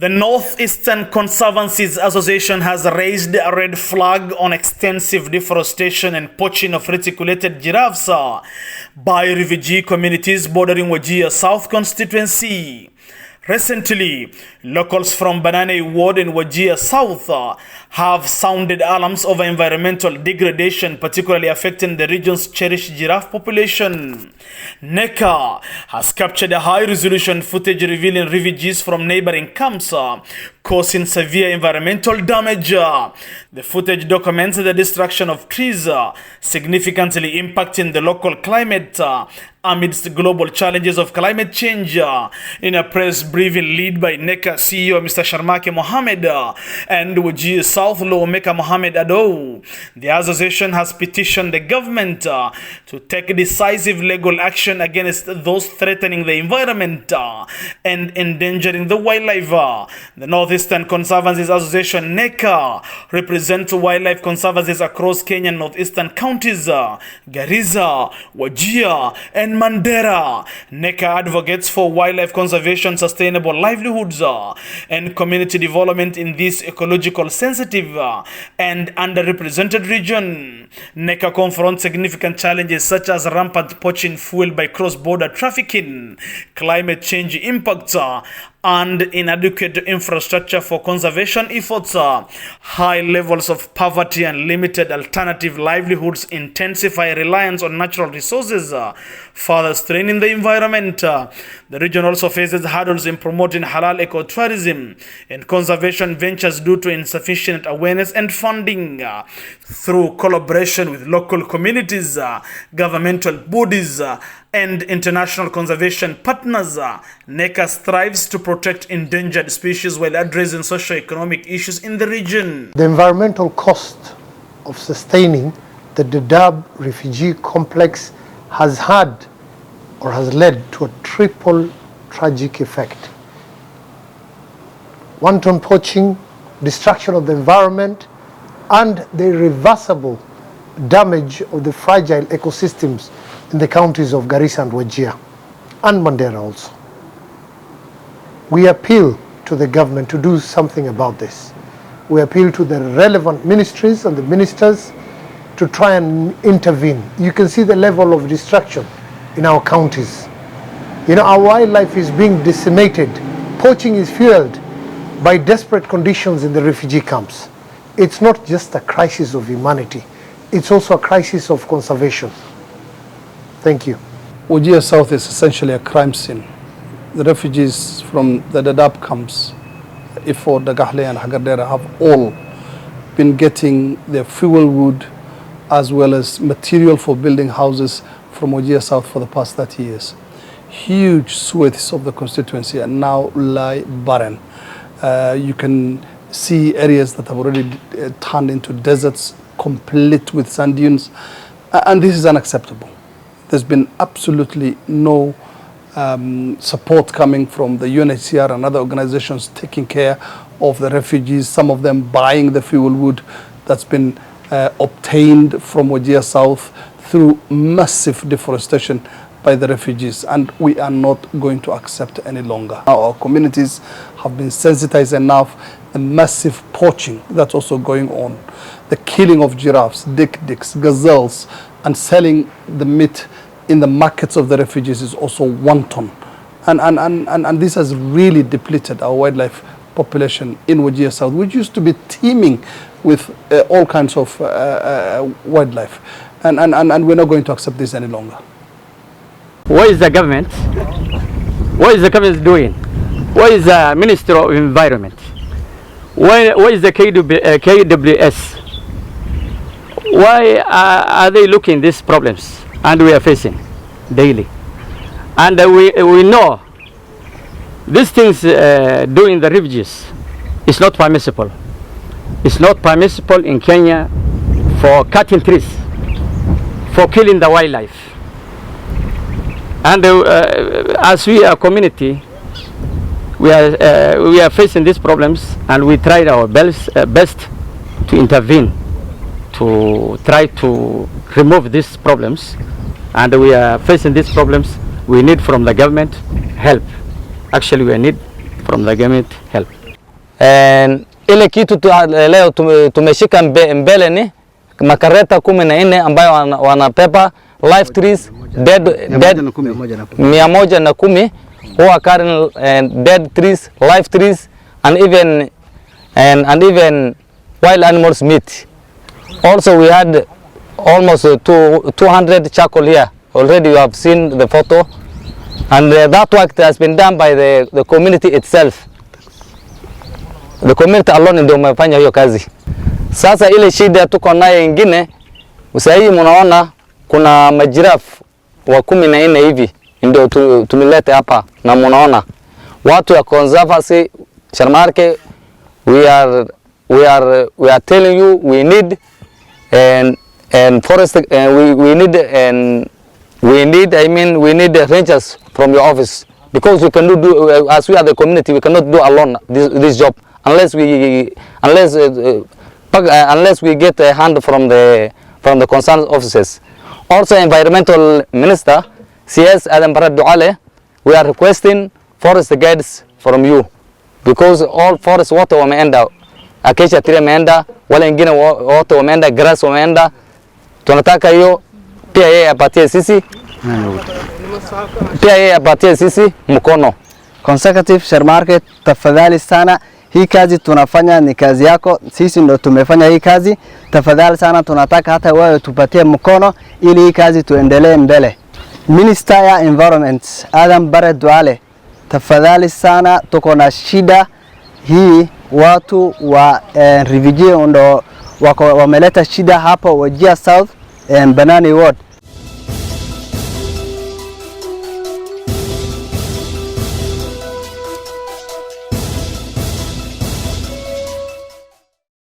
The Northeastern Conservancies Association has raised a red flag on extensive deforestation and poaching of reticulated giraffes by refugee communities bordering Wajir South constituency. Recently, locals from Banane Ward in Wajir South have sounded alarms over environmental degradation, particularly affecting the region's cherished giraffe population. NECA has captured a high-resolution footage revealing refugees from neighboring camps causing severe environmental damage. The footage documents the destruction of trees, significantly impacting the local climate amidst global challenges of climate change. In a press briefing led by NECA CEO Mr. Sharmake Mohammed and Wajir South lawmaker Mohammed Ado, the association has petitioned the government to take decisive legal action against those threatening the environment and endangering the wildlife. The Northeastern Conservancies Association NECA represents wildlife conservancies across Kenya and northeastern counties, Garissa, Wajir, and Mandera. NECA advocates for wildlife conservation, sustainable livelihoods, and community development in this ecological sensitive and underrepresented region. NECA confronts significant challenges such as rampant poaching fueled by cross-border trafficking, climate change impacts, and inadequate infrastructure for conservation efforts. High levels of poverty and limited alternative livelihoods intensify reliance on natural resources, further straining the environment. The region also faces hurdles in promoting halal ecotourism and conservation ventures due to insufficient awareness and funding. Through collaboration with local communities, governmental bodies, and international conservation partners, NECA strives to protect endangered species while addressing socio-economic issues in the region. The environmental cost of sustaining the Dadaab refugee complex has had or has led to a triple tragic effect. Wanton poaching, destruction of the environment, and the irreversible damage of the fragile ecosystems in the counties of Garissa and Wajir, and Mandera also. We appeal to the government to do something about this. We appeal to the relevant ministries and the ministers to try and intervene. You can see the level of destruction in our counties. You know, our wildlife is being decimated. Poaching is fueled by desperate conditions in the refugee camps. It's not just a crisis of humanity, it's also a crisis of conservation. Thank you. Wajir South is essentially a crime scene. The refugees from the Dadaab camps, Ifo, Dagahle and Hagardera, have all been getting their fuel wood as well as material for building houses from Wajir South for the past 30 years. Huge swathes of the constituency now lie barren. You can see areas that have already turned into deserts, complete with sand dunes, and this is unacceptable. There's been absolutely no support coming from the UNHCR and other organizations taking care of the refugees, some of them buying the fuel wood that's been obtained from Wajir South through massive deforestation by the refugees, and we are not going to accept any longer. Our communities have been sensitized enough. The massive poaching that's also going on, the killing of giraffes, dik-diks, gazelles, and selling the meat in the markets of the refugees is also wanton. And this has really depleted our wildlife population in Wajir South, which used to be teeming with all kinds of wildlife. And we're not going to accept this any longer. What is the government? What is the government doing? What is the Minister of Environment? What is the KWS? Why are they looking at these problems? And we are facing daily. And we know these things doing the refugees is not permissible. It's not permissible in Kenya for cutting trees, for killing the wildlife. And as we are a community, we are facing these problems, and we tried our best to intervene, to try to remove these problems. And we are facing these problems. We need from the government help. Actually, we need from the government help. And ile kitu leo tumeshika mbele ni makareta 14 ambayo wanapepa live trees, dead 110 who are carrying dead trees, live trees, and even wild animals meat. Also, we had almost 200 charcoal here. Already you have seen the photo, and that work has been done by the community itself. The community alone ndio umefanya hiyo kazi. Sasa ile shida tuko nayo ingine, usahii mnaona kuna majirafu wa 14 hivi ndio tumilete hapa, na mnaona watu ya conservancy Sharmarke, we are telling you we need and forest we need rangers from your office, because we cannot do as we are the community, we cannot do alone this job unless we get a hand from the concerned officers. Also, environmental minister CS Adam Barad Duale, we are requesting forest guides from you, because all forest water wameenda, acacia tree wameenda, wale ingine water wameenda, grass wameenda. Tunataka hiyo pia yeye apatie sisi mkono. Consecutive Sharmarke, tafadhali sana, hii kazi tunafanya ni kazi yako, sisi ndo tumefanya hii kazi. Tafadhali sana, tunataka hata wewe tupatie mkono ili hii kazi tuendelee mbele. Minister ya Environment Adam Barad Duale, tafadhali sana, tuko na shida hii, watu wa refugee ndo wameleta shida hapo Wajir South Banani Ward.